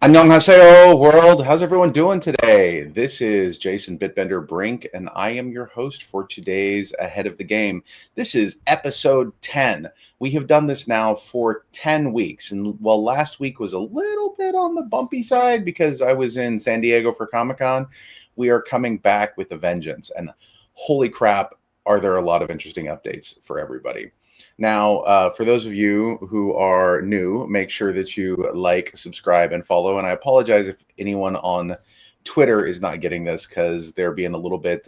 Annyeonghaseyo world, how's everyone doing today? This is Jason Bitbender Brink, and I am your host for today's Ahead of the Game. This is episode 10. We have done this now for 10 weeks, and while last week was a little bit on the bumpy side because I was in San Diego for Comic-Con, we are coming back with a vengeance, and holy crap, are there a lot of interesting updates for everybody. Now, for those of you who are new, make sure that you like, subscribe, and follow. And I apologize if anyone on Twitter is not getting this because they're being a little bit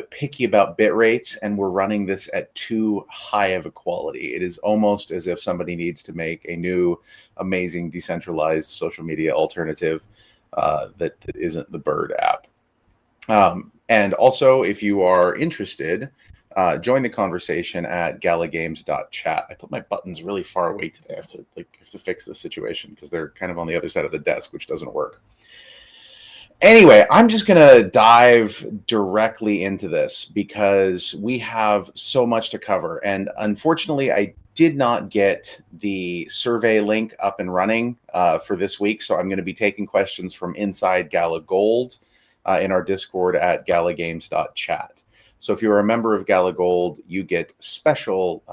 picky about bit rates, and we're running this at too high of a quality. It is almost as if somebody needs to make a new, amazing, decentralized social media alternative that isn't the Bird app. And also, if you are interested, join the conversation at galagames.chat. I put my buttons really far away today. I have to fix this situation because they're kind of on the other side of the desk, which doesn't work. Anyway, I'm just going to dive directly into this because we have so much to cover. And unfortunately, I did not get the survey link up and running for this week. So I'm going to be taking questions from inside Gala Gold in our Discord at galagames.chat. So if you're a member of Gala Gold, you get special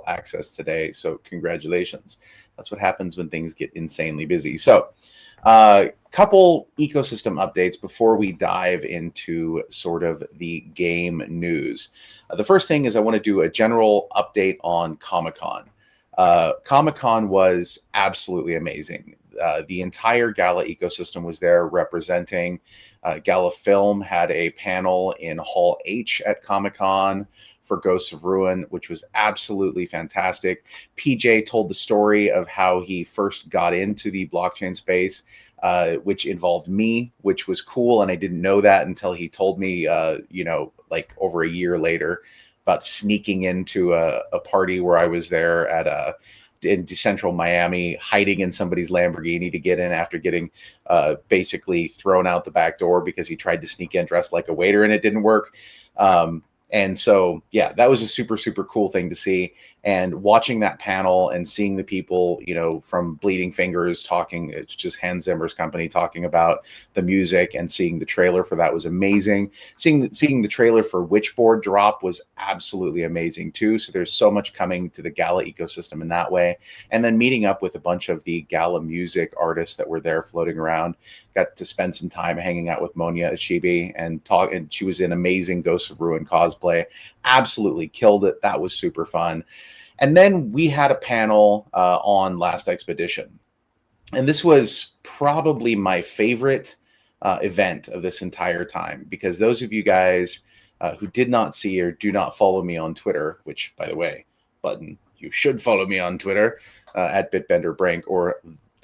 access today. So congratulations. That's what happens when things get insanely busy. So couple ecosystem updates before we dive into sort of the game news. The first thing is I want to do a general update on Comic-Con. Comic-Con was absolutely amazing. The entire Gala ecosystem was there representing. Gala Film had a panel in Hall H at Comic-Con for Ghosts of Ruin, which was absolutely fantastic. PJ told the story of how he first got into the blockchain space, which involved me, which was cool. And I didn't know that until he told me, like over a year later, about sneaking into a party where I was there in Decentral Miami, hiding in somebody's Lamborghini to get in after getting basically thrown out the back door because he tried to sneak in dressed like a waiter and it didn't work. And so, yeah, that was a super, super cool thing to see. And watching that panel and seeing the people, from Bleeding Fingers talking, it's just Hans Zimmer's company talking about the music, and seeing the trailer for that was amazing. Seeing the trailer for Witchboard drop was absolutely amazing too. So there's so much coming to the Gala ecosystem in that way. And then meeting up with a bunch of the Gala music artists that were there floating around. Got to spend some time hanging out with Monia Ashibi and talk, and she was in amazing Ghosts of Ruin cosplay. Absolutely killed it. That was super fun. And then we had a panel on Last Expedition. And this was probably my favorite event of this entire time, because those of you guys who did not see or do not follow me on Twitter, which, by the way, you should follow me on Twitter at BitbenderBrink, or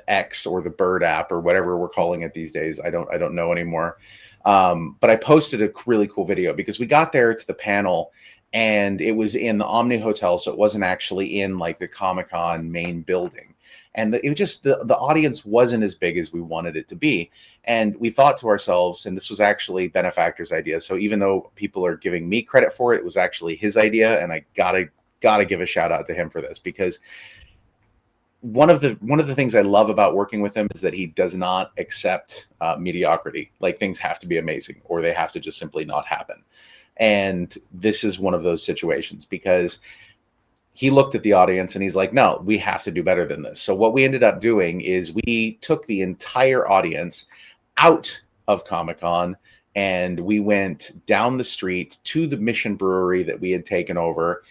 X, or the Bird app, or whatever we're calling it these days. I don't know anymore. But I posted a really cool video because we got there to the panel and it was in the Omni Hotel. So it wasn't actually in like the Comic-Con main building. And it was just, the audience wasn't as big as we wanted it to be. And we thought to ourselves, and this was actually Benefactor's idea. So even though people are giving me credit for it, it was actually his idea. And I gotta give a shout out to him for this, because one of the things I love about working with him is that he does not accept mediocrity. Like, things have to be amazing or they have to just simply not happen. And this is one of those situations, because he looked at the audience and he's like, no, we have to do better than this. So what we ended up doing is we took the entire audience out of Comic-Con and we went down the street to the Mission Brewery that we had taken over,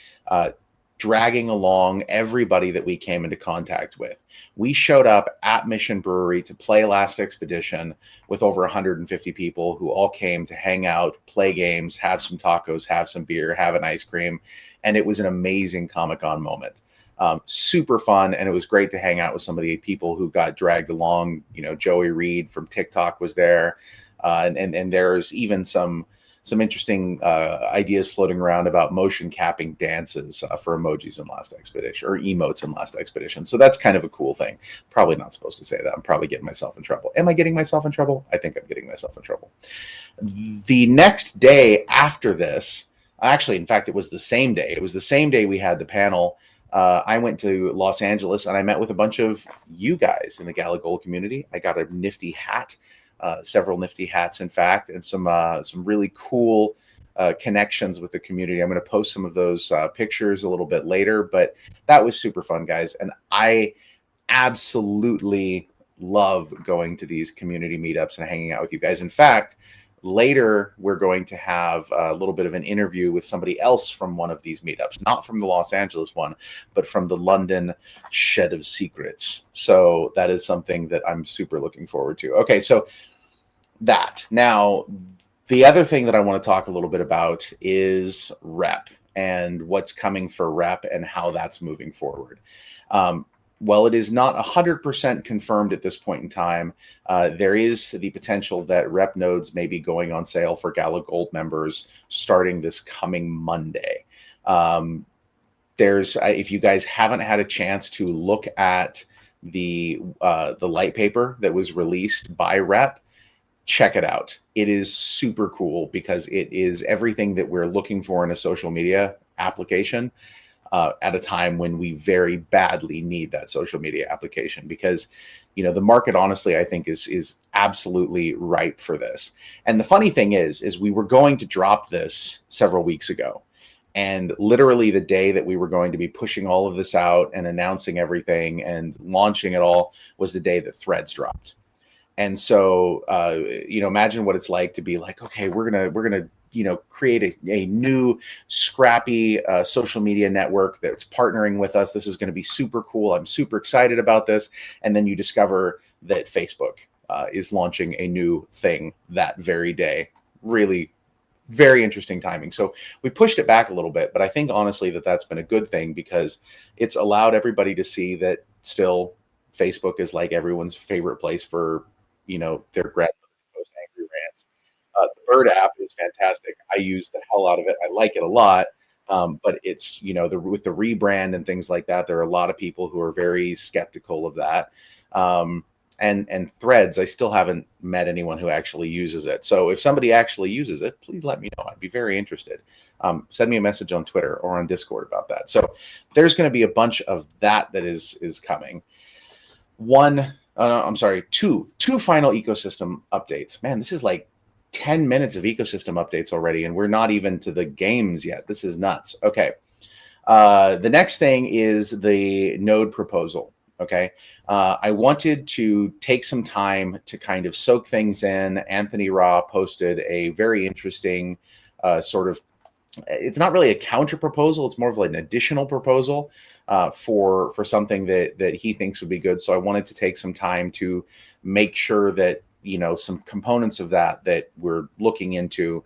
dragging along everybody that we came into contact with. We showed up at Mission Brewery to play Last Expedition with over 150 people who all came to hang out, play games, have some tacos, have some beer, have an ice cream. And it was an amazing Comic-Con moment. Super fun. And it was great to hang out with some of the people who got dragged along. Joey Reed from TikTok was there. And there's even some interesting ideas floating around about motion capping dances for emojis in Last Expedition, or emotes in Last Expedition. So that's kind of a cool thing. Probably not supposed to say that. I'm probably getting myself in trouble. Am I getting myself in trouble? I think I'm getting myself in trouble. The next day after this, actually, in fact, it was the same day. It was the same day we had the panel. I went to Los Angeles and I met with a bunch of you guys in the Gala Gold community. I got a nifty hat, several nifty hats, in fact, and some really cool connections with the community. I'm going to post some of those pictures a little bit later, but that was super fun, guys. And I absolutely love going to these community meetups and hanging out with you guys. In fact, later we're going to have a little bit of an interview with somebody else from one of these meetups, not from the Los Angeles one, but from the London Shed of Secrets. So that is something that I'm super looking forward to. Okay, so that. Now, the other thing that I want to talk a little bit about is rep and what's coming for rep and how that's moving forward. Well, it is not 100% confirmed at this point in time. There is the potential that rep nodes may be going on sale for Gala Gold members starting this coming Monday. If you guys haven't had a chance to look at the light paper that was released by rep, check it out. It is super cool because it is everything that we're looking for in a social media application. At a time when we very badly need that social media application, because the market, honestly, I think is absolutely ripe for this. And the funny thing is we were going to drop this several weeks ago, and literally the day that we were going to be pushing all of this out and announcing everything and launching it all was the day that Threads dropped. And so imagine what it's like to be like, okay, we're gonna create a new scrappy social media network that's partnering with us. This is going to be super cool. I'm super excited about this. And then you discover that Facebook is launching a new thing that very day. Really very interesting timing. So we pushed it back a little bit, but I think honestly that's been a good thing because it's allowed everybody to see that still Facebook is like everyone's favorite place for, their grandmother post angry rants. The Bird app is fantastic. I use the hell out of it. I like it a lot. But it's, with the rebrand and things like that, there are a lot of people who are very skeptical of that. And Threads, I still haven't met anyone who actually uses it. So if somebody actually uses it, please let me know. I'd be very interested. Send me a message on Twitter or on Discord about that. So there's going to be a bunch of that is coming. Two final ecosystem updates. Man, this is like 10 minutes of ecosystem updates already, and we're not even to the games yet. This is nuts. Okay. The next thing is the node proposal. Okay. I wanted to take some time to kind of soak things in. Anthony Ra posted a very interesting it's not really a counter proposal. It's more of like an additional proposal for something that he thinks would be good. So I wanted to take some time to make sure that some components of that we're looking into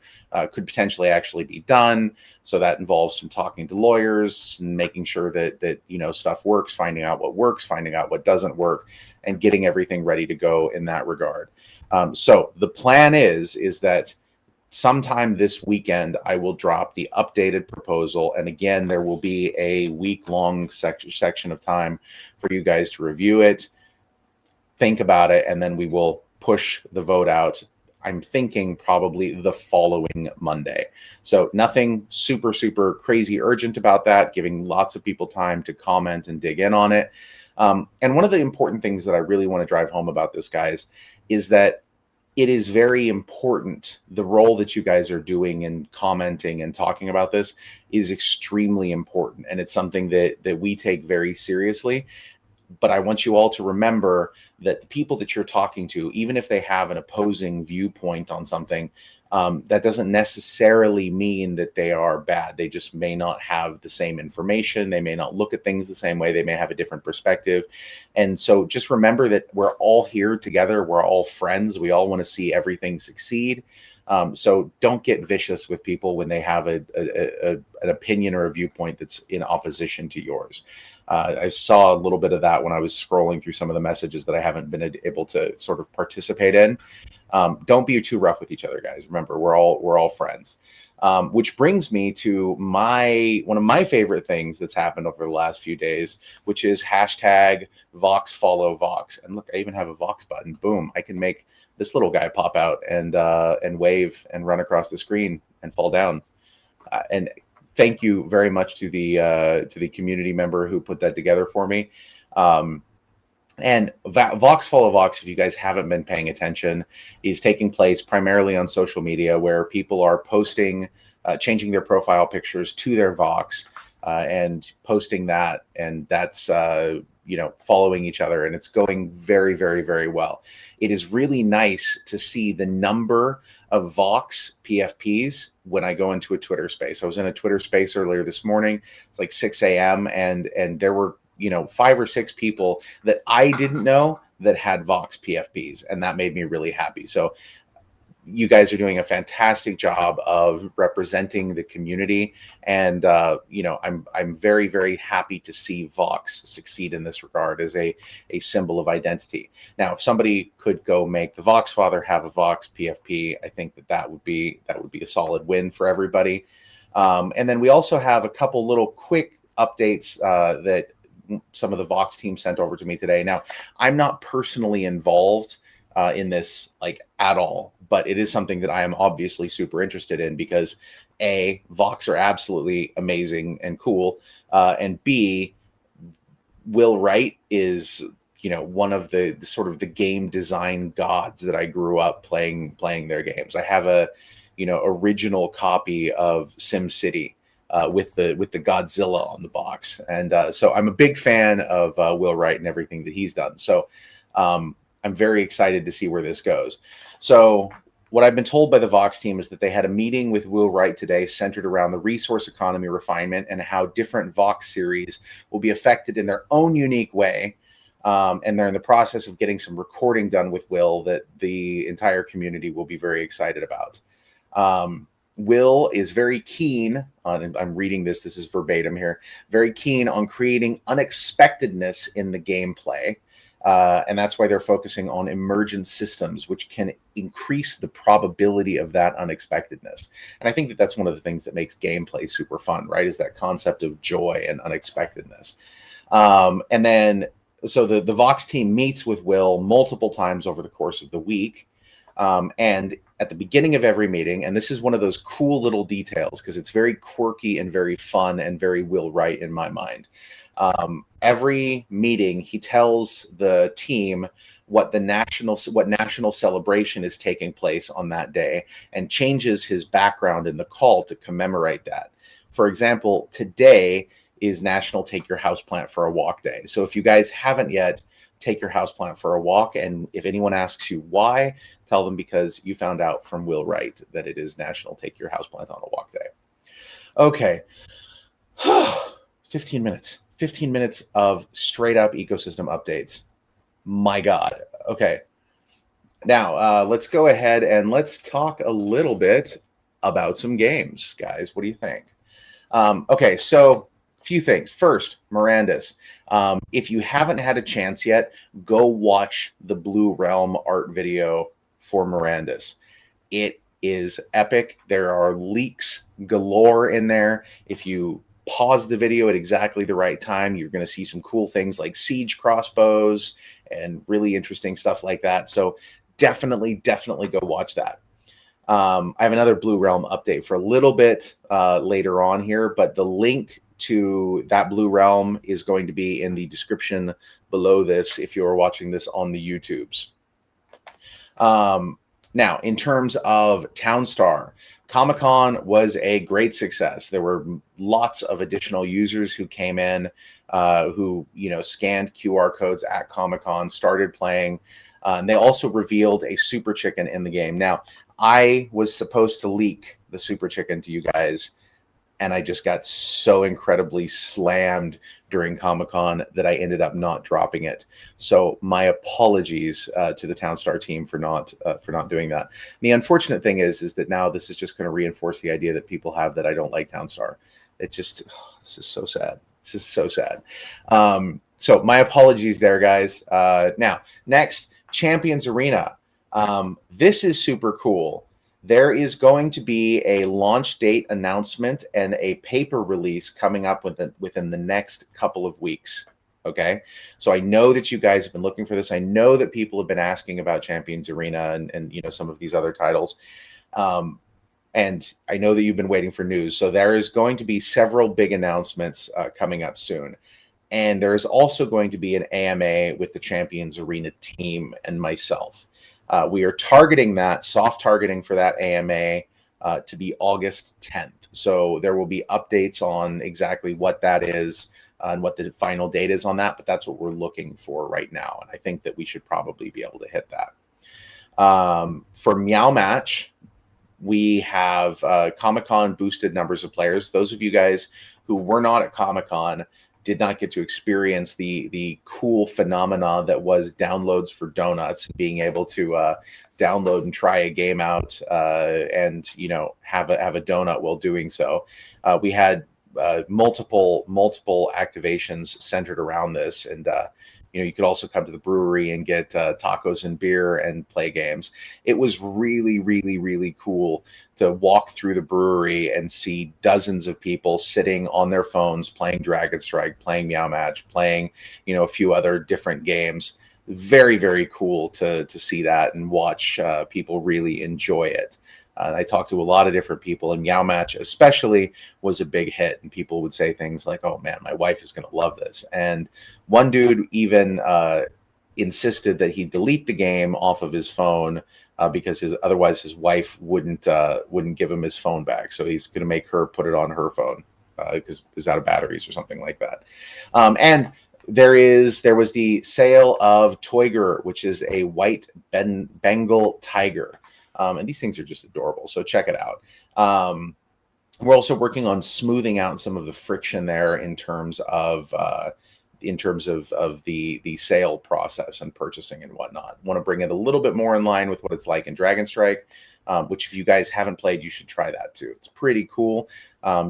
could potentially actually be done. So that involves some talking to lawyers and making sure that stuff works, finding out what works, finding out what doesn't work, and getting everything ready to go in that regard. So the plan is that sometime this weekend, I will drop the updated proposal. And again, there will be a week-long section of time for you guys to review it, think about it, and then we will push the vote out. I'm thinking probably the following Monday. So nothing super, super crazy urgent about that, giving lots of people time to comment and dig in on it. And one of the important things that I really want to drive home about this, guys, is that it is very important. The role that you guys are doing in commenting and talking about this is extremely important. And it's something that we take very seriously. But I want you all to remember that the people that you're talking to, even if they have an opposing viewpoint on something, that doesn't necessarily mean that they are bad. They just may not have the same information. They may not look at things the same way. They may have a different perspective. And so just remember that we're all here together. We're all friends. We all want to see everything succeed. So don't get vicious with people when they have an opinion or a viewpoint that's in opposition to yours. I saw a little bit of that when I was scrolling through some of the messages that I haven't been able to sort of participate in. Don't be too rough with each other, guys. Remember, we're all friends. Which brings me to one of my favorite things that's happened over the last few days, which is hashtag VOXfollowVOX. And look, I even have a Vox button. Boom! I can make this little guy pop out and wave and run across the screen and fall down. And thank you very much to the community member who put that together for me. And VOXfollowVOX, if you guys haven't been paying attention, is taking place primarily on social media, where people are posting, changing their profile pictures to their Vox, and posting that, and that's following each other, and it's going very, very, very well. It is really nice to see the number of Vox PFPs when I go into a Twitter space. I was in a Twitter space earlier this morning. It's like 6 a.m. and there were 5 or 6 people that I didn't know that had Vox PFPs, and that made me really happy. So you guys are doing a fantastic job of representing the community, and I'm very, very happy to see Vox succeed in this regard as a symbol of identity. Now, if somebody could go make the Vox Father have a Vox PFP, I think that would be a solid win for everybody. And then we also have a couple little quick updates that some of the Vox team sent over to me today. Now, I'm not personally involved in this at all, but it is something that I am obviously super interested in, because A, Vox are absolutely amazing and cool, and B, Will Wright is one of the sort of the game design gods that I grew up playing their games. I have a original copy of SimCity with the Godzilla on the box, and so I'm a big fan of Will Wright and everything that he's done. So I'm very excited to see where this goes. So what I've been told by the Vox team is that they had a meeting with Will Wright today centered around the resource economy refinement and how different Vox series will be affected in their own unique way. And they're in the process of getting some recording done with Will that the entire community will be very excited about. Will is very keen on, and I'm reading this is verbatim here, very keen on creating unexpectedness in the gameplay. And that's why they're focusing on emergent systems, which can increase the probability of that unexpectedness. And I think that that's one of the things that makes gameplay super fun, right? Is that concept of joy and unexpectedness. And then, so the Vox team meets with Will multiple times over the course of the week. And at the beginning of every meeting, and this is one of those cool little details because it's very quirky and very fun and very Will Wright in my mind. Every meeting, he tells the team what national celebration is taking place on that day, and changes his background in the call to commemorate that. For example, today is National Take Your Houseplant for a Walk Day. So if you guys haven't yet, take your houseplant for a walk. And if anyone asks you why, tell them because you found out from Will Wright that it is National Take Your Houseplant on a Walk Day. Okay. 15 minutes. 15 minutes of straight up ecosystem updates. My God. Okay. Now, let's go ahead and let's talk a little bit about some games, guys. What do you think? Okay, so a few things. First, Mirandus. If you haven't had a chance yet, go watch the Blue Realm art video for Mirandus. It is epic. There are leaks galore in there. If you pause the video at exactly the right time, you're going to see some cool things like siege crossbows and really interesting stuff like that. So definitely go watch that. I have another Blue Realm update for a little bit later on here, but the link to that Blue Realm is going to be in the description below this if you're watching this on the YouTubes. Now, in terms of Townstar, Comic-Con was a great success. There were lots of additional users who came in, who scanned QR codes at Comic-Con, started playing, and they also revealed a super chicken in the game. Now, I was supposed to leak the super chicken to you guys, and I just got so incredibly slammed during Comic-Con that I ended up not dropping it. So my apologies to the Townstar team for not doing that. The unfortunate thing is that now this is just going to reinforce the idea that people have that I don't like Townstar. It just, this is so sad. This is so sad. So my apologies there, guys. Now, next, Champions Arena. This is super cool. There is going to be a launch date announcement and a paper release coming up within the next couple of weeks. Okay, so I know that you guys have been looking for this. I know that people have been asking about Champions Arena and some of these other titles. And I know that you've been waiting for news. So there is going to be several big announcements coming up soon. And there is also going to be an AMA with the Champions Arena team and myself. We are targeting that, soft targeting for that AMA to be August 10th. So there will be updates on exactly what that is and what the final date is on that, but that's what we're looking for right now. And I think that we should probably be able to hit that. For Meow Match, we have Comic-Con boosted numbers of players. Those of you guys who were not at Comic-Con did not get to experience the cool phenomena that was downloads for donuts, being able to download and try a game out and have a donut while doing so. We had multiple activations centered around this, and you could also come to the brewery and get tacos and beer and play games. It was really, really, really cool to walk through the brewery and see dozens of people sitting on their phones playing Dragon Strike, playing Meow Match, playing a few other different games. Very, very cool to see that and watch people really enjoy it. I talked to a lot of different people, and Meow Match especially was a big hit. And people would say things like, "Oh man, my wife is going to love this." And one dude even insisted that he delete the game off of his phone because otherwise his wife wouldn't give him his phone back. So he's going to make her put it on her phone because it's out of batteries or something like that. And there was the sale of Toiger, which is a white Bengal tiger. And these things are just adorable. So check it out. We're also working on smoothing out some of the friction there in terms of the sale process and purchasing and whatnot. Want to bring it a little bit more in line with what it's like in Dragon Strike, which if you guys haven't played, you should try that too. It's pretty cool.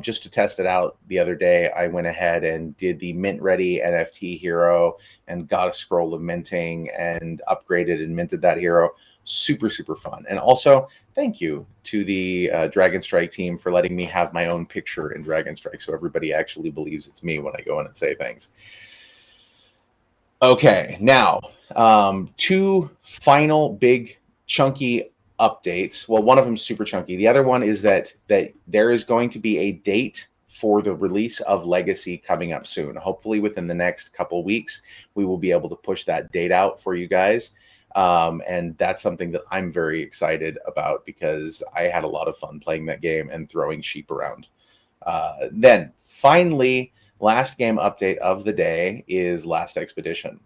Just to test it out the other day, I went ahead and did the mint ready NFT hero and got a scroll of minting and upgraded and minted that hero. Super, super fun. And also, thank you to the Dragon Strike team for letting me have my own picture in Dragon Strike so everybody actually believes it's me when I go in and say things. Okay, now, two final big chunky updates. Well, one of them is super chunky. The other one is that there is going to be a date for the release of Legacy coming up soon. Hopefully within the next couple weeks, we will be able to push that date out for you guys. And that's something that I'm very excited about because I had a lot of fun playing that game and throwing sheep around. Then finally, last game update of the day is Last Expedition.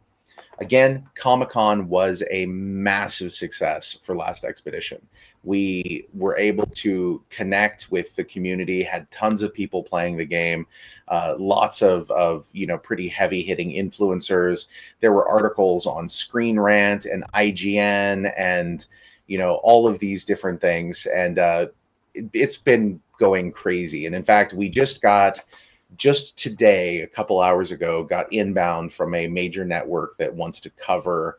Again, Comic-Con was a massive success for Last Expedition. We were able to connect with the community, had tons of people playing the game, lots of pretty heavy-hitting influencers. There were articles on Screen Rant and IGN and, all of these different things. And it's been going crazy. And in fact, we just today, a couple hours ago, got inbound from a major network that wants to cover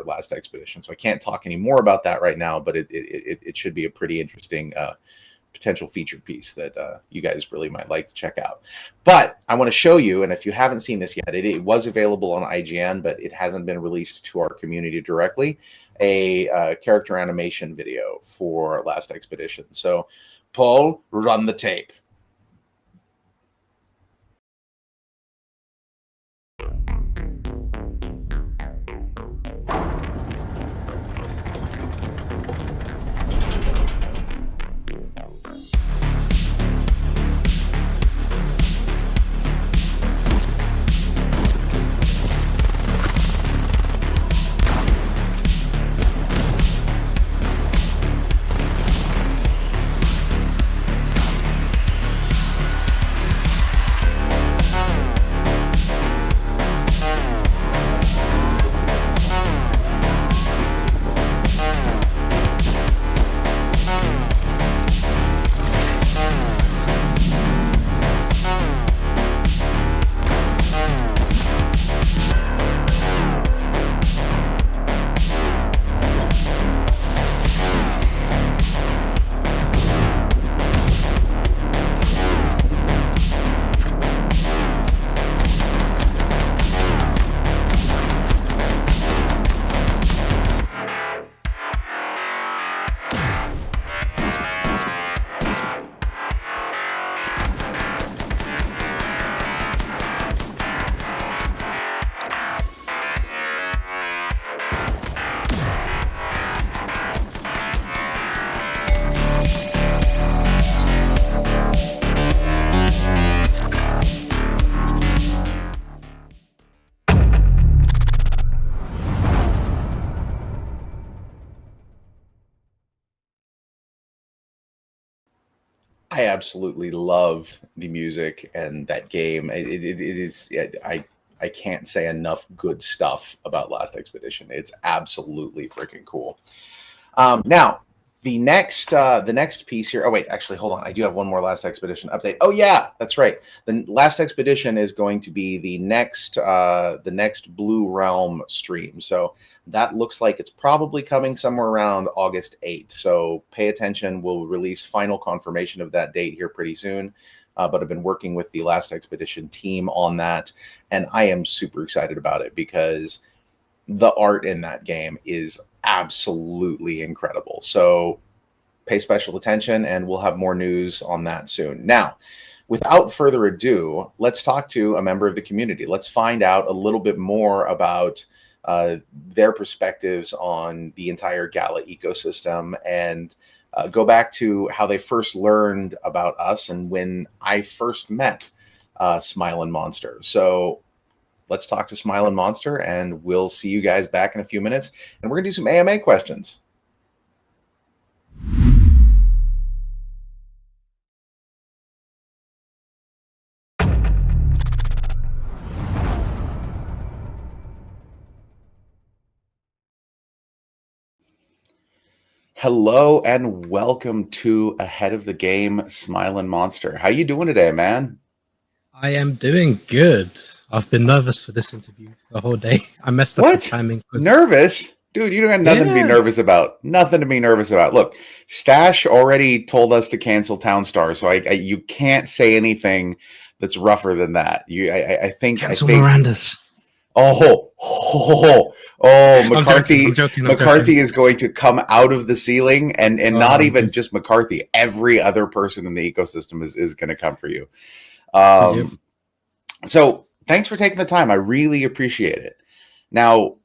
Last Expedition. So I can't talk any more about that right now, but it should be a pretty interesting potential featured piece that you guys really might like to check out. But I want to show you, and if you haven't seen this yet, it was available on IGN, but it hasn't been released to our community directly, a character animation video for Last Expedition. So Paul, run the tape. I absolutely love the music and that game. It is I can't say enough good stuff about Last Expedition. It's absolutely freaking cool. Now, the next piece here. Oh wait, actually, hold on. I do have one more Last Expedition update. Oh yeah, that's right. The Last Expedition is going to be the next Blue Realm stream. So that looks like it's probably coming somewhere around August 8th. So pay attention. We'll release final confirmation of that date here pretty soon. But I've been working with the Last Expedition team on that, and I am super excited about it because the art in that game is absolutely incredible. So pay special attention, and we'll have more news on that soon. Now, without further ado, let's talk to a member of the community. Let's find out a little bit more about their perspectives on the entire Gala ecosystem, and go back to how they first learned about us and when I first met SmilinMonster. So let's talk to SmilinMonster, and we'll see you guys back in a few minutes. And we're going to do some AMA questions. Hello and welcome to Ahead of the Game, SmilinMonster. How you doing today, man? I am doing good. I've been nervous for this interview the whole day. I messed up the timing. Nervous? Dude, you don't have nothing to be nervous about. Nothing to be nervous about. Look, Stash already told us to cancel Townstar, so you can't say anything that's rougher than that. I think Mirandus. McCarthy. I'm joking. McCarthy is going to come out of the ceiling, and not even just McCarthy. Every other person in the ecosystem is going to come for you. So thanks for taking the time. I really appreciate it. Now,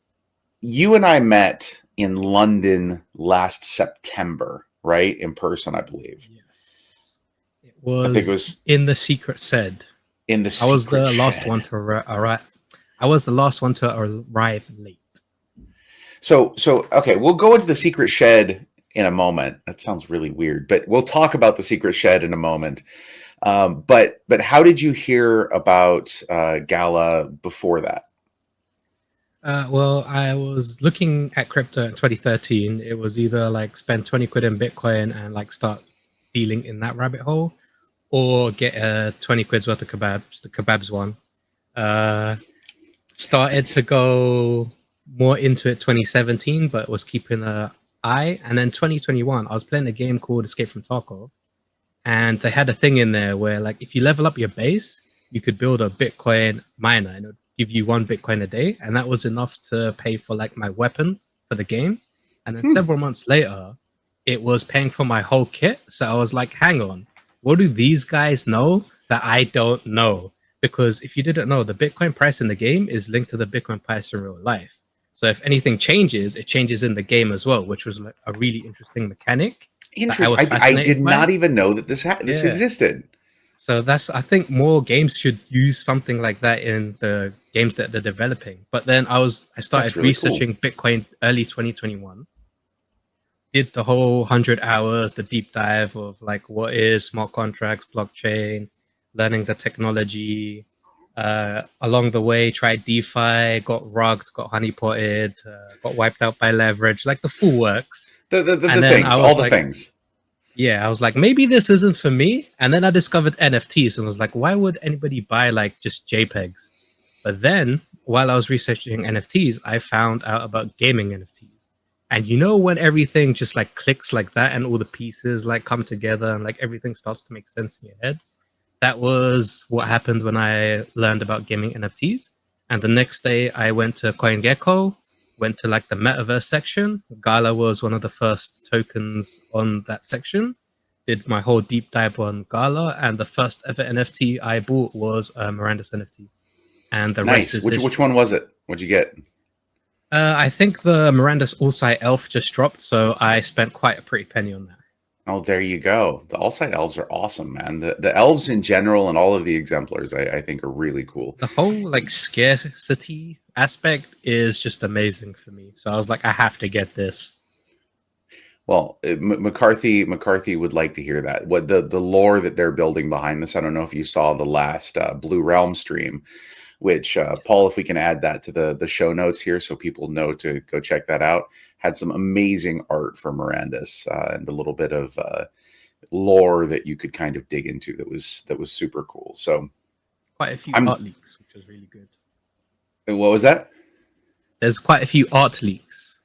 you and I met in London last September, right? In person, I believe. Yes. I think it was in the secret shed. I was the last one to arrive. I was the last one to arrive late. So okay, we'll go into the secret shed in a moment. That sounds really weird, but we'll talk about the secret shed in a moment. But how did you hear about Gala before that? Well, I was looking at crypto in 2013. It was either like spend 20 quid in Bitcoin and like start dealing in that rabbit hole, or get 20 quid's worth of kebabs, the kebabs one. Started to go more into it 2017, but was keeping an eye. And then 2021, I was playing a game called Escape from Tarkov. And they had a thing in there where, like, if you level up your base, you could build a Bitcoin miner, and it would give you 1 Bitcoin a day, and that was enough to pay for like my weapon for the game. And then several months later, it was paying for my whole kit. So I was like, hang on, what do these guys know that I don't know? Because if you didn't know, the Bitcoin price in the game is linked to the Bitcoin price in real life. So if anything changes, it changes in the game as well, which was like a really interesting mechanic. I did not even know that this existed. So I think more games should use something like that in the games that they're developing. But then I started really researching Bitcoin early 2021. Did the whole 100 hours, the deep dive of like what is smart contracts, blockchain, learning the technology. Along the way, tried DeFi, got rugged, got honeypotted, got wiped out by leverage, like the full works. The things. Yeah, I was like, maybe this isn't for me. And then I discovered NFTs and was like, why would anybody buy like just JPEGs? But then while I was researching NFTs, I found out about gaming NFTs. And you know when everything just like clicks like that and all the pieces like come together and like everything starts to make sense in your head? That was what happened when I learned about gaming NFTs. And the next day I went to CoinGecko, went to like the metaverse section. Gala was one of the first tokens on that section. Did my whole deep dive on Gala, and the first ever NFT I bought was a Mirandus NFT. And the rest is which one was it? What'd you get? I think the Mirandus All-Site Elf just dropped, so I spent quite a pretty penny on that. Oh, there you go. The All-Site Elves are awesome, man. The elves in general and all of the exemplars, I think, are really cool. The whole like scarcity aspect is just amazing for me. So I was like, I have to get this. Well, McCarthy would like to hear that. What the lore that they're building behind this. I don't know if you saw the last Blue Realm stream, which Paul, if we can add that to the show notes here so people know to go check that out. Had some amazing art for Mirandus and a little bit of lore that you could kind of dig into that was super cool. So Quite a few art leaks, which was really good. What was that? There's quite a few art leaks.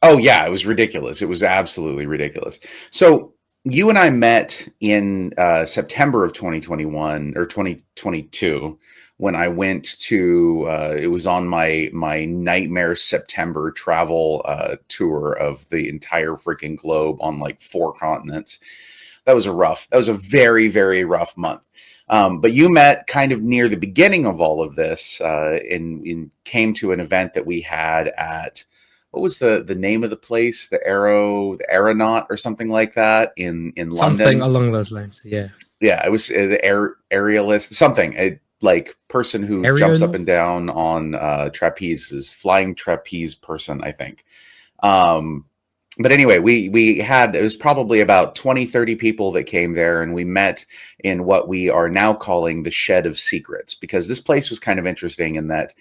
Oh yeah, it was ridiculous. It was absolutely ridiculous. So you and I met in September of 2021 or 2022 when I went to. It was on my nightmare September travel tour of the entire freaking globe on like 4 continents. That was a very, very rough month. But you met kind of near the beginning of all of this and came to an event that we had at. What was the name of the place? The Aeronaut or something like that in London. Something along those lines. Yeah. Yeah, it was the aerialist, something like person who jumps up and down on trapezes, flying trapeze person, I think. But anyway, we had, it was probably about 20, 30 people that came there, and we met in what we are now calling the Shed of Secrets, because this place was kind of interesting in that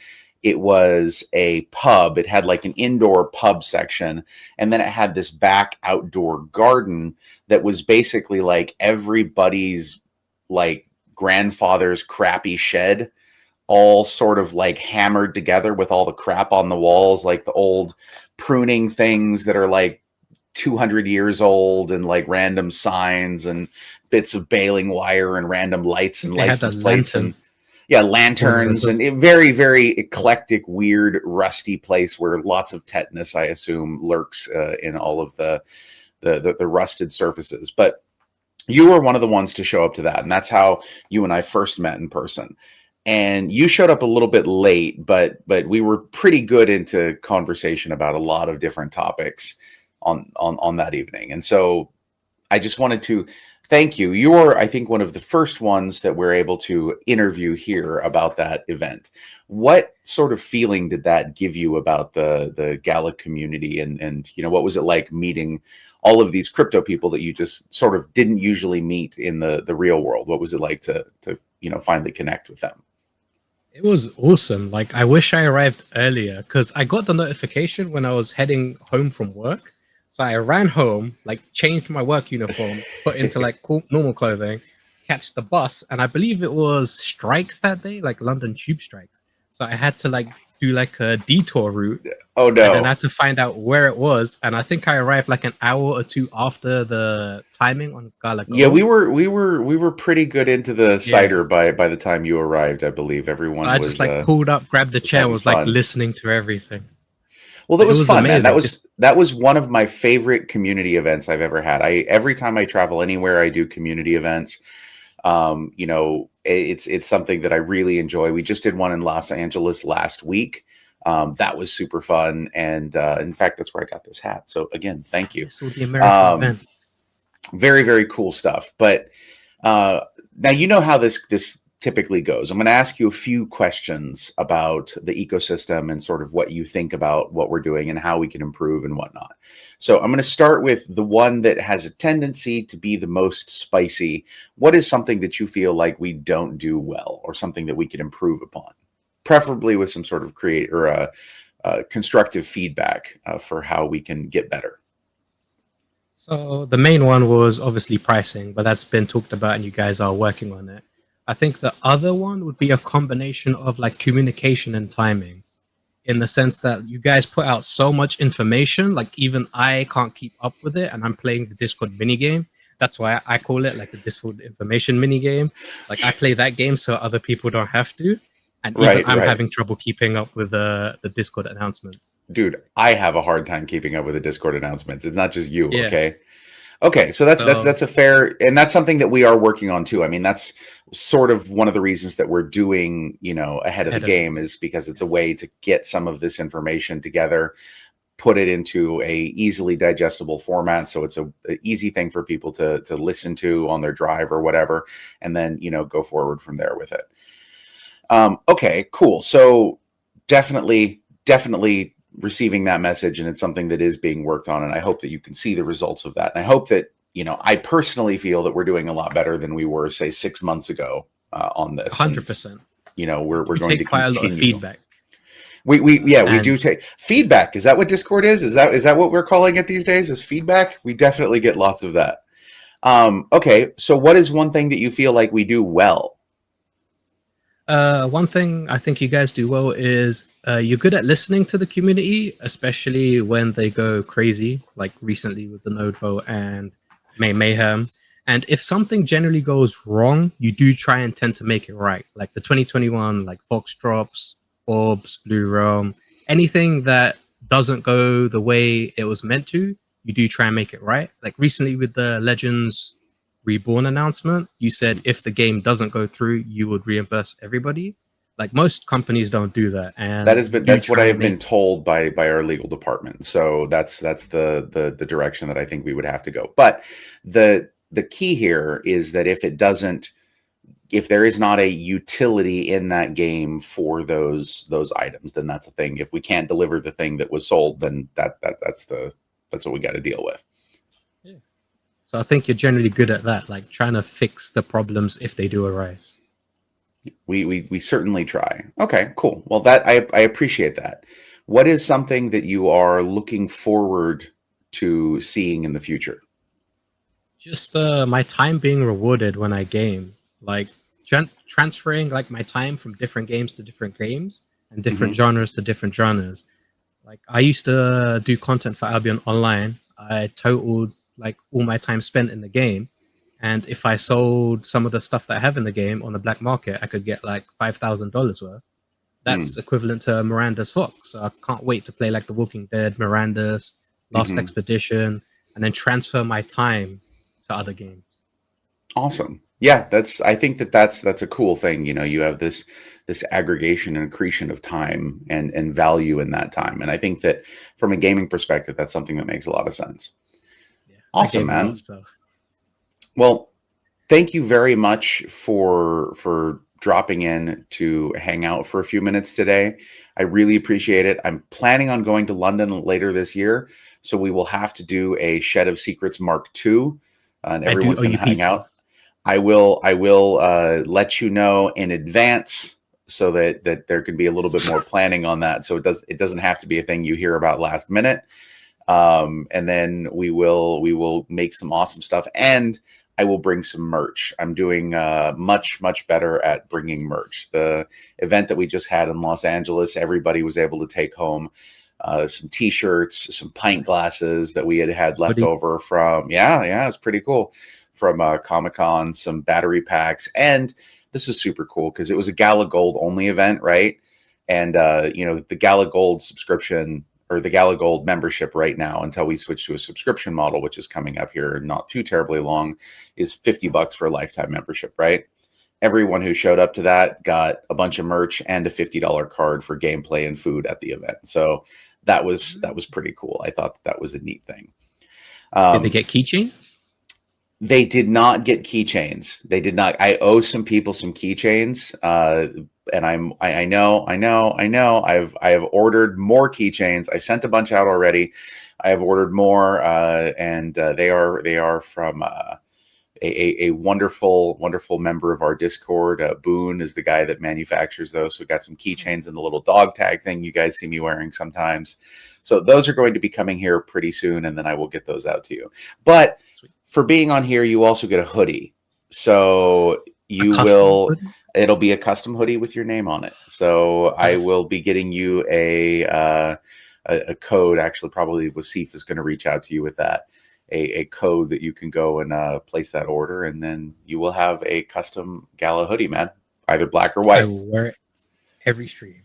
it was a pub. It had like an indoor pub section, and then it had this back outdoor garden that was basically like everybody's like grandfather's crappy shed, all sort of like hammered together with all the crap on the walls, like the old pruning things that are like 200 years old, and like random signs and bits of baling wire and random lights and license plates and lanterns and a very, very eclectic, weird, rusty place where lots of tetanus, I assume, lurks in all of the rusted surfaces. But you were one of the ones to show up to that, and that's how you and I first met in person. And you showed up a little bit late, but we were pretty good into conversation about a lot of different topics on that evening. And so I just wanted to thank you. You're, I think, one of the first ones that we're able to interview here about that event. What sort of feeling did that give you about the Gala community? And you know, what was it like meeting all of these crypto people that you just sort of didn't usually meet in the real world? What was it like to you know, finally connect with them? It was awesome. Like, I wish I arrived earlier, because I got the notification when I was heading home from work. So I ran home, like changed my work uniform, put into like normal clothing, catch the bus, and I believe it was strikes that day, like London tube strikes. So I had to like do like a detour route. Oh no! And then I had to find out where it was, and I think I arrived like an hour or two after the timing on Gala Gold. Yeah, we were pretty good into the cider by the time you arrived. I believe everyone. So I just like pulled up, grabbed the chair, was like listening to everything. Well, that was fun, man. That was one of my favorite community events I've ever had. Every time I travel anywhere, I do community events. You know, it's something that I really enjoy. We just did one in Los Angeles last week. That was super fun, and in fact, that's where I got this hat. So again, thank you. So the American event. Very, very cool stuff. But now you know how this typically goes. I'm going to ask you a few questions about the ecosystem and sort of what you think about what we're doing and how we can improve and whatnot. So I'm going to start with the one that has a tendency to be the most spicy. What is something that you feel like we don't do well, or something that we can improve upon, preferably with some sort of constructive feedback for how we can get better? So the main one was obviously pricing, but that's been talked about and you guys are working on it. I think the other one would be a combination of like communication and timing, in the sense that you guys put out so much information, like even I can't keep up with it, and I'm playing the Discord minigame. That's why I call it like the Discord information minigame. Like I play that game so other people don't have to. And even I'm having trouble keeping up with the Discord announcements. Dude, I have a hard time keeping up with the Discord announcements. It's not just you, okay? Okay, so that's a fair, and that's something that we are working on too. I mean, that's sort of one of the reasons that we're doing, you know, ahead of the game, is because it's a way to get some of this information together, put it into a easily digestible format, so it's an easy thing for people to listen to on their drive or whatever, and then, you know, go forward from there with it. Okay, cool. So definitely receiving that message, and it's something that is being worked on. And I hope that you can see the results of that. And I hope that, you know, I personally feel that we're doing a lot better than we were, say, 6 months ago on this. 100%. You know, we're going to take quite continue. A lot of feedback. We do take feedback. Is that what Discord is? Is that what we're calling it these days? Is feedback? We definitely get lots of that. Okay, so what is one thing that you feel like we do well? One thing I think you guys do well is you're good at listening to the community, especially when they go crazy, like recently with the Node vote and Mayhem. And if something generally goes wrong, you do try and tend to make it right. Like the 2021, like Fox drops, Orbs, Blue Realm, anything that doesn't go the way it was meant to, you do try and make it right. Like recently with the Legends Reborn announcement, you said if the game doesn't go through, you would reimburse everybody. Like most companies don't do that, and that's what I have been told by our legal department. So that's the direction that I think we would have to go. But the key here is that if there is not a utility in that game for those items, then that's a thing. If we can't deliver the thing that was sold, then that's what we got to deal with. Yeah. So I think you're generally good at that, like trying to fix the problems if they do arise. We certainly try. Okay, cool. Well, that I appreciate that. What is something that you are looking forward to seeing in the future? Just my time being rewarded when I game, like transferring like my time from different games to different games and different genres to different genres. Like I used to do content for Albion Online. I totaled like all my time spent in the game. And if I sold some of the stuff that I have in the game on the black market, I could get like $5,000 worth. That's equivalent to Mirandus VOX. So I can't wait to play like The Walking Dead, Mirandus, Last Expedition, and then transfer my time to other games. Awesome. Yeah, I think that's a cool thing. You know, you have this aggregation and accretion of time and value in that time. And I think that from a gaming perspective, that's something that makes a lot of sense. Yeah, awesome, man. Well, thank you very much for dropping in to hang out for a few minutes today. I really appreciate it. I'm planning on going to London later this year, so we will have to do a Shed of Secrets Mark II, and everyone can hang out. I will let you know in advance so that there can be a little bit more planning on that. So it doesn't have to be a thing you hear about last minute. And then we will make some awesome stuff, and I will bring some merch. I'm doing much better at bringing merch. The event that we just had in Los Angeles, everybody was able to take home some T-shirts, some pint glasses that we had left over from it's pretty cool, from Comic-Con, some battery packs, and this is super cool because it was a Gala Gold only event, right? And you know, the Gala Gold subscription, or the Gala Gold membership right now, until we switch to a subscription model, which is coming up here not too terribly long, is $50 for a lifetime membership, right? Everyone who showed up to that got a bunch of merch and a $50 card for gameplay and food at the event. So that was pretty cool. I thought that was a neat thing. Did they get keychains? They did not get keychains. They did not. I owe some people some keychains. And I know. I have ordered more keychains. I sent a bunch out already. I have ordered more, and they are from a wonderful member of our Discord. Boone is the guy that manufactures those. So we got some keychains and the little dog tag thing you guys see me wearing sometimes. So those are going to be coming here pretty soon, and then I will get those out to you. But for being on here, you also get a hoodie. So it'll be a custom hoodie with your name on it. So I will be getting you a code. Actually, probably Wasif is going to reach out to you with that, a code that you can go and place that order, and then you will have a custom Gala hoodie, man, either black or white. I will wear it every stream.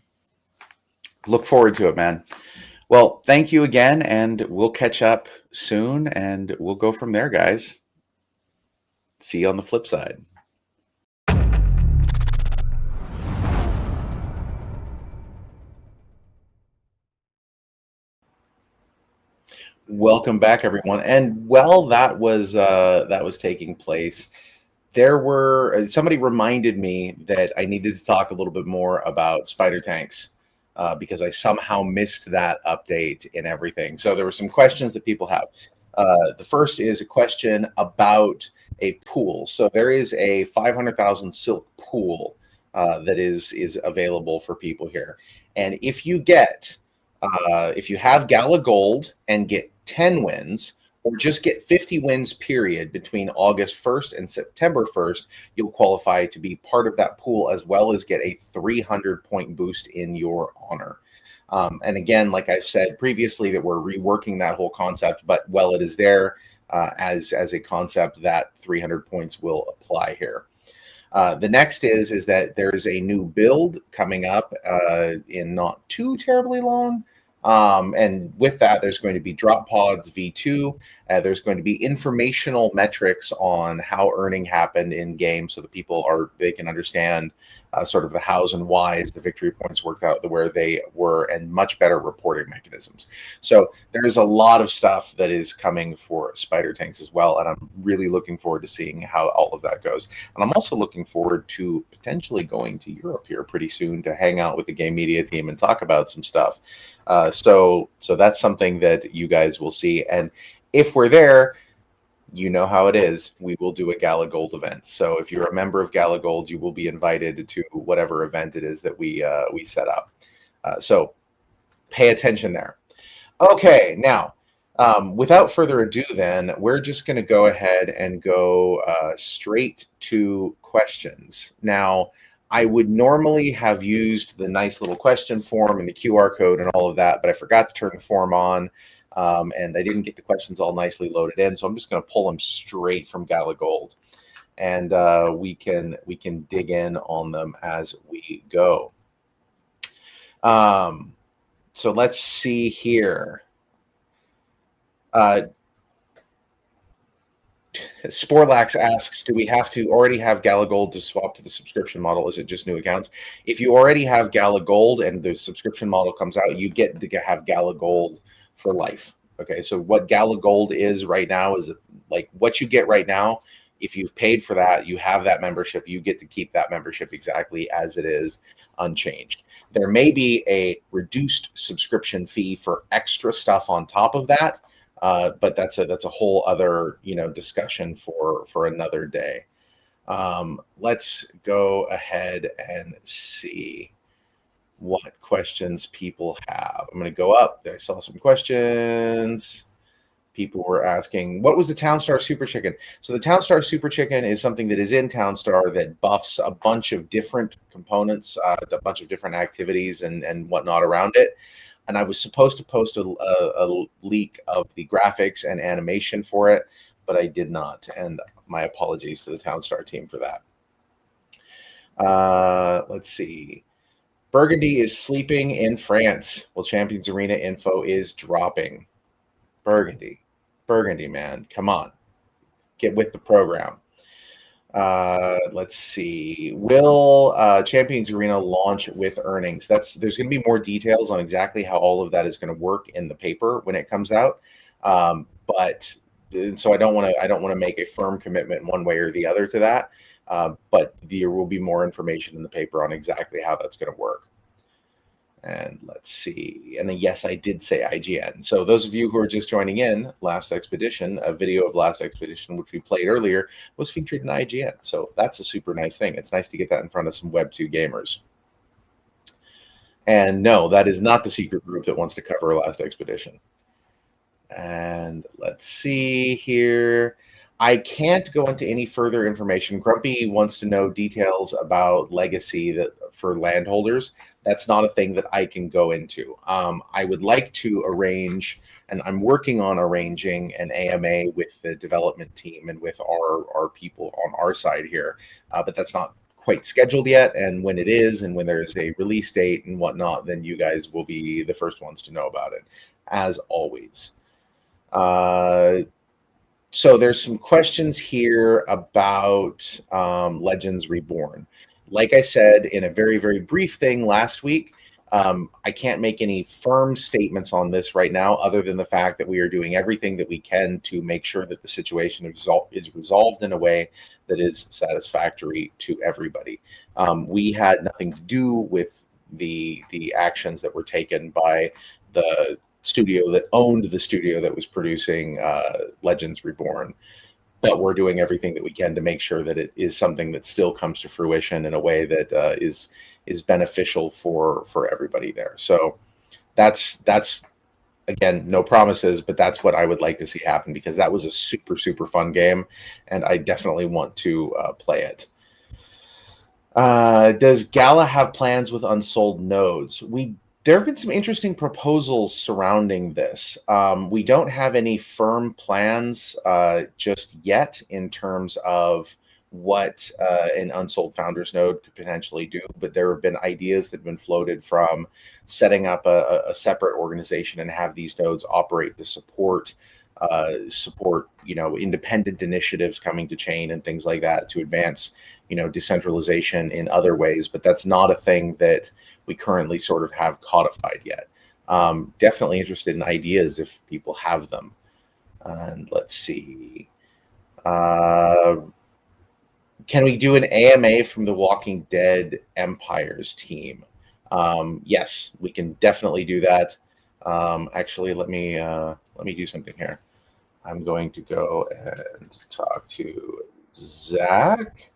Look forward to it, man. Well, thank you again, and we'll catch up soon, and we'll go from there, guys. See you on the flip side. Welcome back, everyone. And while that was taking place, somebody reminded me that I needed to talk a little bit more about spider tanks. because I somehow missed that update in everything. So there were some questions that people have. The first is a question about a pool. So there is a 500,000 silk pool that is available for people here. And if you have Gala Gold and get 10 wins, or just get 50 wins period between August 1st and September 1st, you'll qualify to be part of that pool, as well as get a 300 point boost in your honor. And again, like I've said previously, that we're reworking that whole concept, but while it is there as a concept, that 300 points will apply here. The next is that there's a new build coming up in not too terribly long. And with that, there's going to be drop pods V2. There's going to be informational metrics on how earning happened in game, so that they can understand sort of the hows and whys the victory points worked out where they were, and much better reporting mechanisms. So there's a lot of stuff that is coming for Spider Tanks as well, and I'm really looking forward to seeing how all of that goes. And I'm also looking forward to potentially going to Europe here pretty soon to hang out with the game media team and talk about some stuff. So that's something that you guys will see. And if we're there, you know how it is. We will do a Gala Gold event. So if you're a member of Gala Gold, you will be invited to whatever event it is that we set up. So pay attention there. Okay, now, without further ado, then, we're just going to go ahead and go straight to questions. Now, I would normally have used the nice little question form and the QR code and all of that, but I forgot to turn the form on, and I didn't get the questions all nicely loaded in. So I'm just going to pull them straight from Gala Gold, and we can dig in on them as we go. So let's see here. Sporlax asks, do we have to already have Gala Gold to swap to the subscription model? Is it just new accounts? If you already have Gala Gold and the subscription model comes out, you get to have Gala Gold for life. Okay, so what Gala Gold is right now is like what you get right now. If you've paid for that, you have that membership, you get to keep that membership exactly as it is, unchanged. There may be a reduced subscription fee for extra stuff on top of that, but that's a whole other discussion for another day. Let's go ahead and see what questions people have. I'm going to go up. I saw some questions. People were asking, what was the Townstar Super Chicken? So the Townstar Super Chicken is something that is in Townstar that buffs a bunch of different components, a bunch of different activities and whatnot around it. And I was supposed to post a leak of the graphics and animation for it, but I did not. And my apologies to the Townstar team for that. Let's see. Burgundy is sleeping in France. Well, Champions Arena info is dropping. Burgundy, man, come on. Get with the program. Let's see. Will Champions Arena launch with earnings? There's going to be more details on exactly how all of that is going to work in the paper when it comes out. But so I don't want to make a firm commitment one way or the other to that. But there will be more information in the paper on exactly how that's going to work. And let's see. And then, yes, I did say IGN. So those of you who are just joining in, Last Expedition, a video of Last Expedition, which we played earlier, was featured in IGN. So that's a super nice thing. It's nice to get that in front of some Web 2 gamers. And no, that is not the secret group that wants to cover Last Expedition. And let's see here. I can't go into any further information. Grumpy wants to know details about legacy for landholders. That's not a thing that I can go into. I would like to arrange, and I'm working on arranging an AMA with the development team and with our people on our side here, but that's not quite scheduled yet. And when it is, and when there's a release date and whatnot, then you guys will be the first ones to know about it, as always. So there's some questions here about Legends Reborn. Like I said in a very, very brief thing last week, I can't make any firm statements on this right now, other than the fact that we are doing everything that we can to make sure that the situation is resolved in a way that is satisfactory to everybody. We had nothing to do with the actions that were taken by the studio that owned the studio that was producing Legends Reborn. But we're doing everything that we can to make sure that it is something that still comes to fruition in a way that is beneficial for everybody there. So that's again, no promises, but that's what I would like to see happen, because that was a super fun game, and I definitely want to play it. Does Gala have plans with unsold nodes? There have been some interesting proposals surrounding this. We don't have any firm plans just yet in terms of what an unsold founders node could potentially do, but there have been ideas that have been floated from setting up a separate organization and have these nodes operate to support independent initiatives coming to chain and things like that, to advance decentralization in other ways. But that's not a thing that we currently sort of have codified yet. Definitely interested in ideas if people have them. And let's see. Can we do an AMA from the Walking Dead Empires team? Yes, we can definitely do that. Actually, let me do something here. I'm going to go and talk to Zach,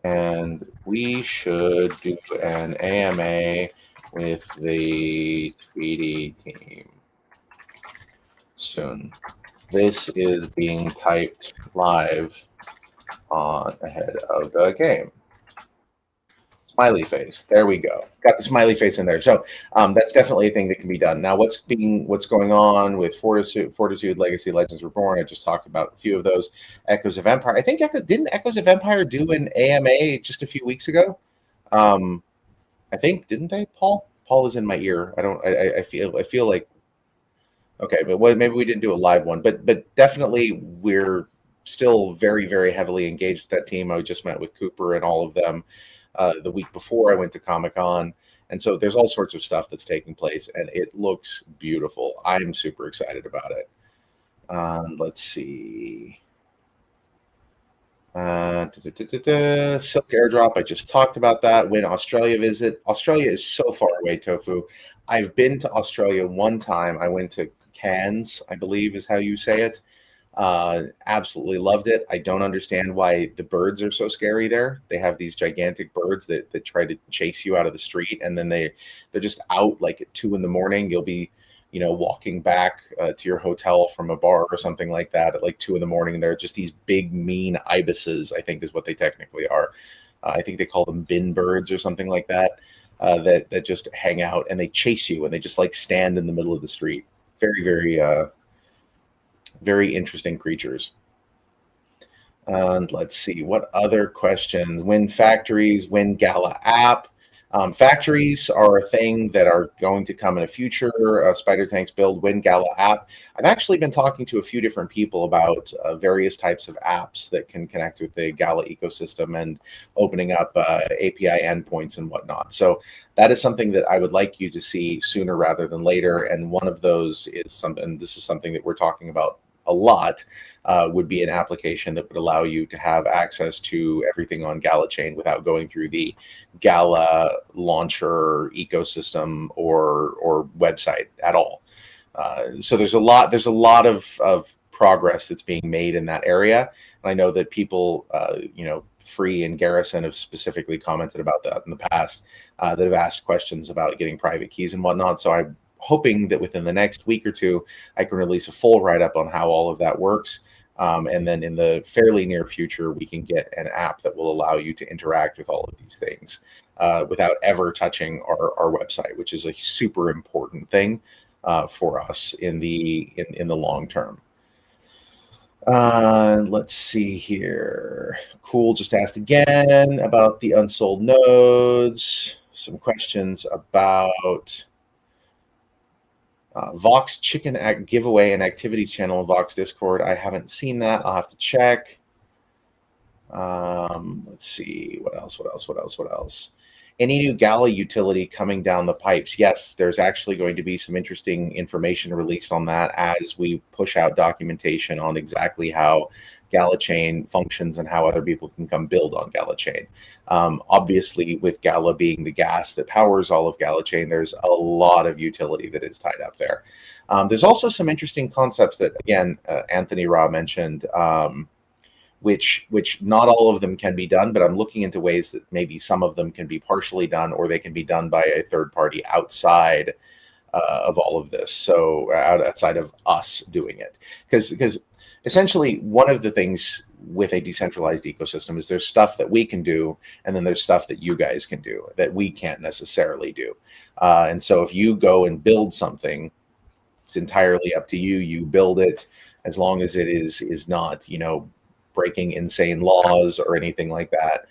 and we should do an AMA with the Tweety team soon. This is being typed live on ahead of the game. Smiley face. There we go. Got the smiley face in there. So that's definitely a thing that can be done. Now, what's going on with Fortitude, Legacy, Legends Reborn? I just talked about a few of those. Echoes of Empire. I think didn't Echoes of Empire do an AMA just a few weeks ago? I think, didn't they? Paul is in my ear. I feel like, okay, but maybe we didn't do a live one, but definitely we're still very heavily engaged with that team. I just met with Cooper and all of them the week before I went to Comic-Con. And so there's all sorts of stuff that's taking place, and it looks beautiful. I'm super excited about it. Let's see. Silk airdrop, I just talked about that. When Australia visit. Australia is so far away, Tofu. I've been to Australia one time. I went to Cairns, I believe is how you say it. Absolutely loved it. I don't understand why the birds are so scary there. They have these gigantic birds that try to chase you out of the street, and then they're just out like at 2 a.m. You'll be walking back to your hotel from a bar or something like that at like 2 a.m. They're just these big mean ibises, I think is what they technically are. I think they call them bin birds or something like that. That just hang out and they chase you, and they just like stand in the middle of the street. Very interesting creatures. And let's see, what other questions? When factories, when Gala app. Factories are a thing that are going to come in a future Spider Tanks build. When Gala app. I've actually been talking to a few different people about various types of apps that can connect with the Gala ecosystem and opening up API endpoints and whatnot. So that is something that I would like you to see sooner rather than later. And one of those is something. This is something that we're talking about a lot, would be an application that would allow you to have access to everything on GalaChain without going through the Gala launcher ecosystem or website at all. So there's a lot of progress that's being made in that area. And I know that people, Free and Garrison have specifically commented about that in the past, that have asked questions about getting private keys and whatnot. So I'm hoping that within the next week or two, I can release a full write-up on how all of that works. And then in the fairly near future, we can get an app that will allow you to interact with all of these things without ever touching our website, which is a super important thing for us in the long term. Let's see here. Cool just asked again about the unsold nodes. Some questions about Vox Chicken giveaway and activities channel in Vox Discord. I haven't seen that. I'll have to check. Let's see. What else? Any new Gala utility coming down the pipes? Yes, there's actually going to be some interesting information released on that as we push out documentation on exactly how GalaChain functions and how other people can come build on GalaChain. Obviously, with Gala being the gas that powers all of GalaChain, there's a lot of utility that is tied up there. There's also some interesting concepts that, again, Anthony Ra mentioned, which not all of them can be done, but I'm looking into ways that maybe some of them can be partially done, or they can be done by a third party outside of all of this, so outside of us doing it. Because essentially, one of the things with a decentralized ecosystem is there's stuff that we can do, and then there's stuff that you guys can do that we can't necessarily do. And so if you go and build something, it's entirely up to you. You build it, as long as it is not, breaking insane laws or anything like that.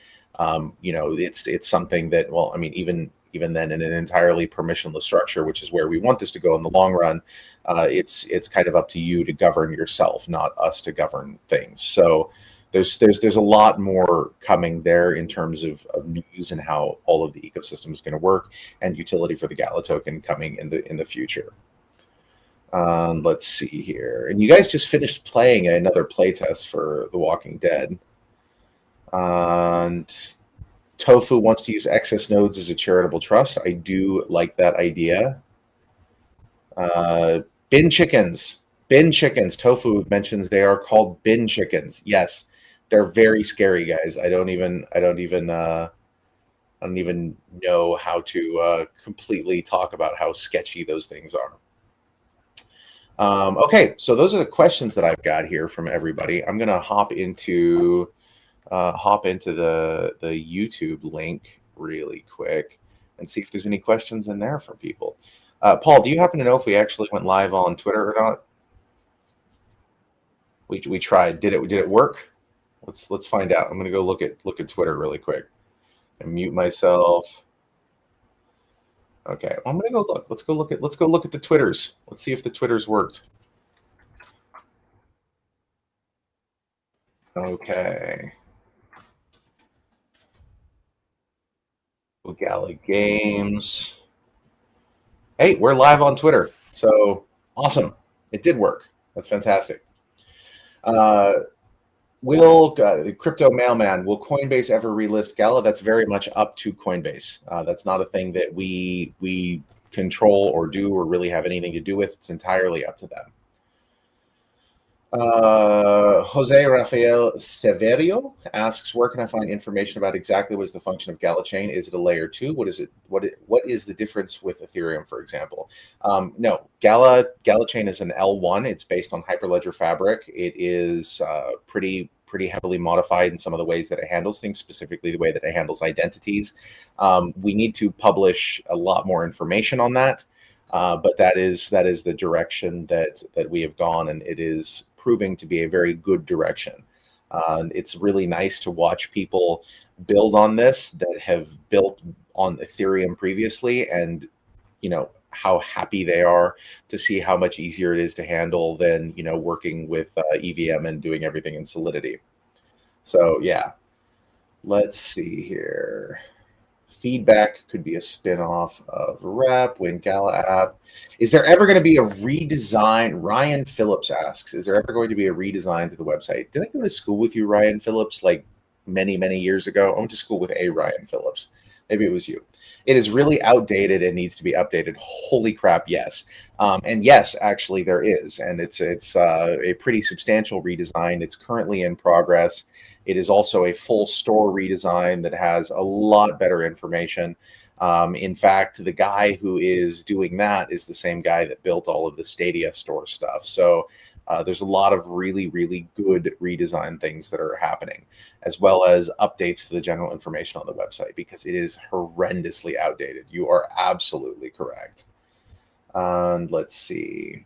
It's something that, well, I mean, even then, in an entirely permissionless structure, which is where we want this to go in the long run, it's kind of up to you to govern yourself, not us to govern things. So there's a lot more coming there in terms of news and how all of the ecosystem is going to work, and utility for the Gala token coming in the future. Let's see here. And you guys just finished playing another playtest for The Walking Dead. And Tofu wants to use excess nodes as a charitable trust. I do like that idea. Bin chickens. Bin chickens. Tofu mentions they are called bin chickens. Yes, they're very scary, guys. I don't even know how to completely talk about how sketchy those things are. Okay, so those are the questions that I've got here from everybody. I'm gonna hop into the YouTube link really quick and see if there's any questions in there from people. Paul, do you happen to know if we actually went live on Twitter or not? We tried. Did it work? Let's find out. I'm gonna go look at Twitter really quick and mute myself. Okay, I'm gonna go look. Let's go look at the Twitters. Let's see if the Twitters worked. Okay. Gala Games. Hey, we're live on Twitter. So awesome. It did work. That's fantastic. The crypto mailman, will Coinbase ever relist Gala? That's very much up to Coinbase. That's not a thing that we control or do or really have anything to do with. It's entirely up to them. Jose Rafael Severio asks, where can I find information about exactly what is the function of GalaChain? Is it a layer 2? What is it? What is the difference with Ethereum, for example? No, GalaChain is an L1. It's based on Hyperledger Fabric. It is pretty heavily modified in some of the ways that it handles things, specifically the way that it handles identities. We need to publish a lot more information on that, but that is the direction that we have gone, and it is proving to be a very good direction. It's really nice to watch people build on this that have built on Ethereum previously, and how happy they are to see how much easier it is to handle than working with EVM and doing everything in Solidity. So yeah, let's see here. Feedback could be a spin-off of Rep, Wen Gala app. Is there ever going to be a redesign? Ryan Phillips asks, is there ever going to be a redesign to the website? Did I go to school with you, Ryan Phillips, like many years ago? I went to school with a Ryan Phillips. Maybe it was you. It is really outdated and needs to be updated. Holy crap, yes. And yes, actually there is. And it's a pretty substantial redesign. It's currently in progress. It is also a full store redesign that has a lot better information. In fact, the guy who is doing that is the same guy that built all of the Stadia store stuff. So there's a lot of really good redesign things that are happening, as well as updates to the general information on the website, because it is horrendously outdated. You are absolutely correct. And let's see.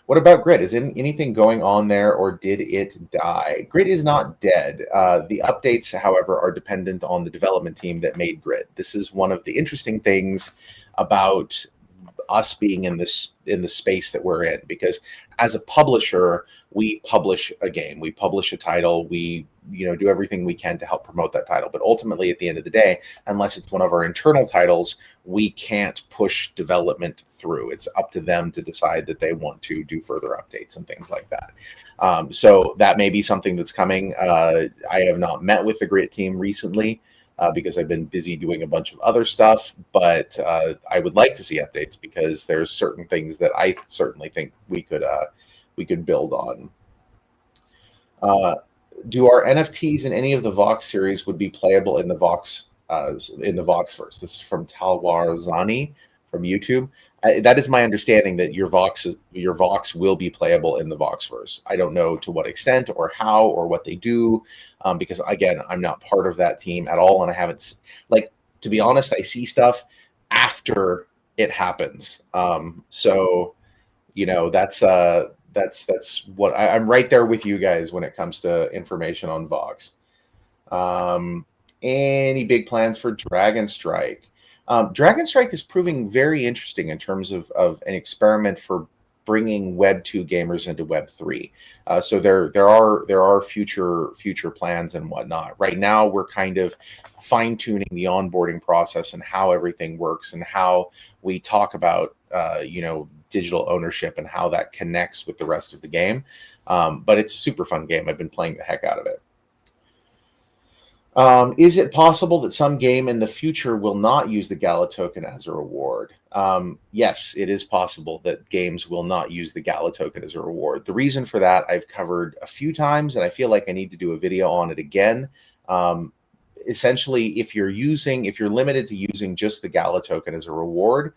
What about Grid? Is anything going on there, or did it die? Grid is not dead. The updates, however, are dependent on the development team that made Grid. This is one of the interesting things about us being in the space that we're in, because as a publisher, we publish a game, we publish a title, we do everything we can to help promote that title. But ultimately, at the end of the day, unless it's one of our internal titles, we can't push development through. It's up to them to decide that they want to do further updates and things like that. So that may be something that's coming. I have not met with the Grit team recently, because I've been busy doing a bunch of other stuff, but I would like to see updates, because there's certain things that I certainly think we could build on. Do our NFTs in any of the Vox series would be playable in the Vox Voxverse? This is from Talwar Zani from YouTube. That is my understanding, that your Vox will be playable in the Voxverse. I don't know to what extent or how or what they do, because again, I'm not part of that team at all, and I haven't, to be honest, I see stuff after it happens. So that's what I'm right there with you guys when it comes to information on Vox. Any big plans for Dragon Strike? Dragon Strike is proving very interesting in terms of an experiment for bringing Web 2 gamers into Web 3. So there are future plans and whatnot. Right now, we're kind of fine tuning the onboarding process and how everything works and how we talk about digital ownership and how that connects with the rest of the game. But it's a super fun game. I've been playing the heck out of it. Is it possible that some game in the future will not use the Gala token as a reward? Yes, it is possible that games will not use the Gala token as a reward. The reason for that I've covered a few times, and I feel like I need to do a video on it again. Essentially, if you're limited to using just the Gala token as a reward,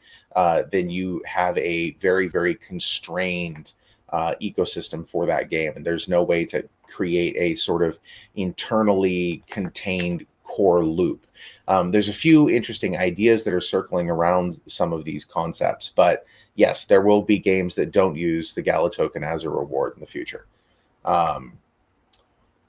then you have a very, very constrained ecosystem for that game, and there's no way to create a sort of internally contained core loop. There's a few interesting ideas that are circling around some of these concepts, but yes, there will be games that don't use the Gala token as a reward in the future.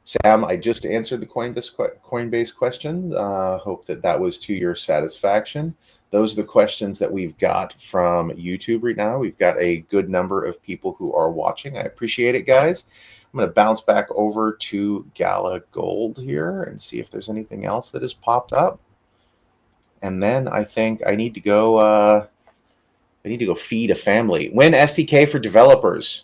Sam, I just answered the Coinbase question. Hope that was to your satisfaction. Those are the questions that we've got from YouTube right now. We've got a good number of people who are watching. I appreciate it, guys. I'm going to bounce back over to Gala Gold here and see if there's anything else that has popped up. And then I think I need to go. Feed a family. Wen SDK for developers.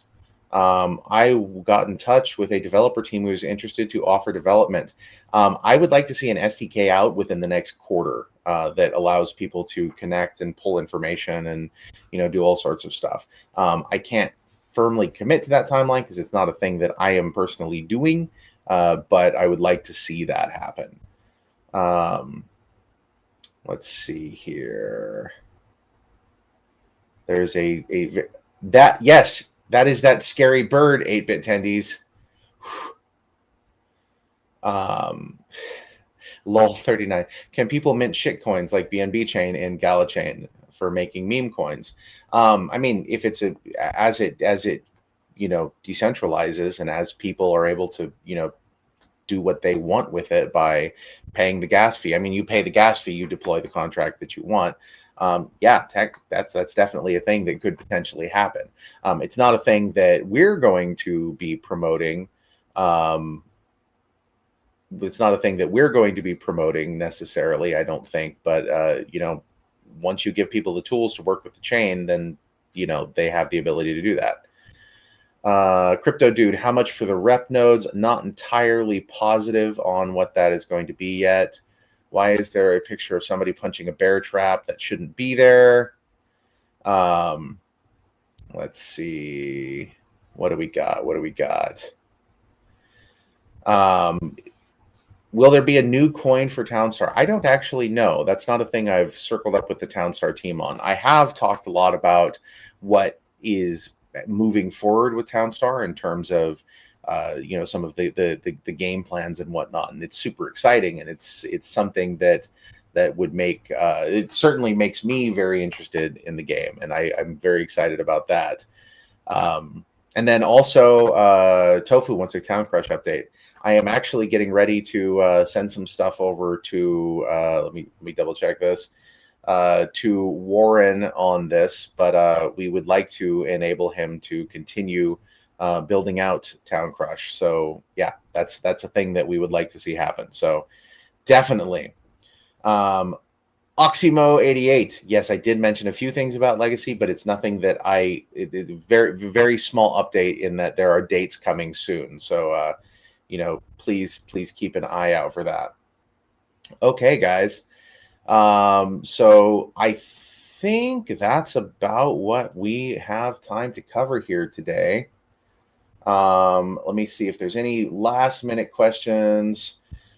I got in touch with a developer team who was interested to offer development. I would like to see an SDK out within the next quarter that allows people to connect and pull information and do all sorts of stuff. I can't firmly commit to that timeline because it's not a thing that I am personally doing, but I would like to see that happen. Let's see here. There's yes. That is that scary bird, 8-bit tendies. Lol 39. Can people mint shit coins like BNB chain and GalaChain for making meme coins? I mean, if it's as it decentralizes and as people are able to do what they want with it by paying the gas fee. I mean, you pay the gas fee, you deploy the contract that you want. Yeah, that's definitely a thing that could potentially happen. It's not a thing that we're going to be promoting. It's not a thing that we're going to be promoting necessarily, I don't think. But once you give people the tools to work with the chain, then they have the ability to do that. Crypto Dude, how much for the rep nodes? Not entirely positive on what that is going to be yet. Why is there a picture of somebody punching a bear trap that shouldn't be there? Let's see. What do we got? Will there be a new coin for Townstar? I don't actually know. That's not a thing I've circled up with the Townstar team on. I have talked a lot about what is moving forward with Townstar in terms of some of the game plans and whatnot, and it's super exciting, and it's something that would make it certainly makes me very interested in the game, and I'm very excited about that. And then also Tofu wants a Town Crush update. I am actually getting ready to send some stuff over to let me double check this. to Warren on this, but we would like to enable him to continue building out Town Crush. So yeah, that's a thing that we would like to see happen. So definitely. Oxymo88. Yes, I did mention a few things about Legacy, but it's nothing that very, very small update in that there are dates coming soon. So, please keep an eye out for that. Okay, guys. So I think that's about what we have time to cover here today. Let me see if there's any last minute questions.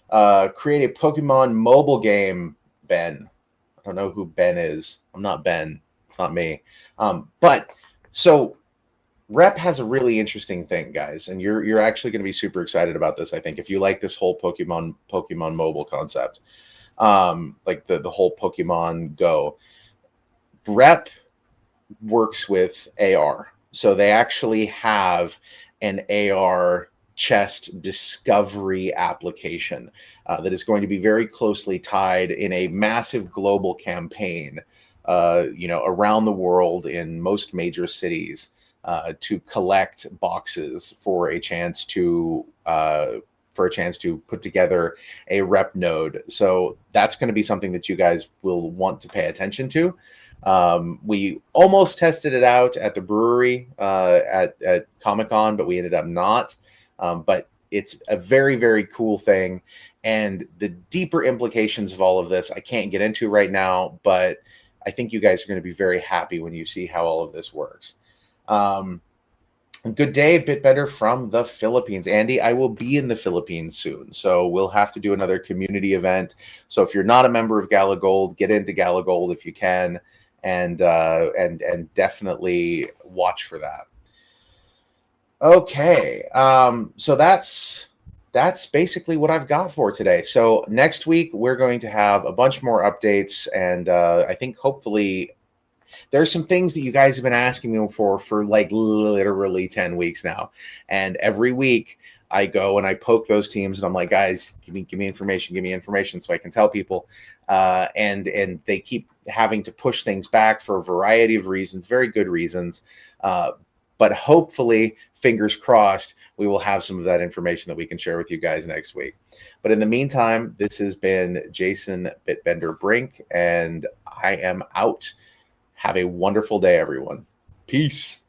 Create a Pokemon mobile game, Ben. I don't know who Ben is. I'm not Ben. It's not me. But so Rep has a really interesting thing, guys, and you're actually going to be super excited about this. I think if you like this whole Pokemon mobile concept, like the whole Pokemon Go, Rep works with AR, so they actually have an AR chest discovery application that is going to be very closely tied in a massive global campaign, around the world in most major cities to collect boxes for a chance to put together a rep node. So that's going to be something that you guys will want to pay attention to. We almost tested it out at the brewery at Comic-Con, but we ended up not. But it's a very, very cool thing. And the deeper implications of all of this, I can't get into right now, but I think you guys are going to be very happy when you see how all of this works. Good day, Bitbender from the Philippines. Andy, I will be in the Philippines soon, so we'll have to do another community event. So if you're not a member of Gala Gold, get into Gala Gold if you can, and definitely watch for that. Okay, so that's basically what I've got for today. So next week we're going to have a bunch more updates, and I think hopefully there's some things that you guys have been asking me for like literally 10 weeks now, and every week I go and I poke those teams and I'm like, guys, give me information so I can tell people, and they keep having to push things back for a variety of reasons, very good reasons, but hopefully, fingers crossed, we will have some of that information that we can share with you guys next week. But in the meantime, this has been Jason Bitbender Brink, and I am out. Have a wonderful day, everyone. Peace.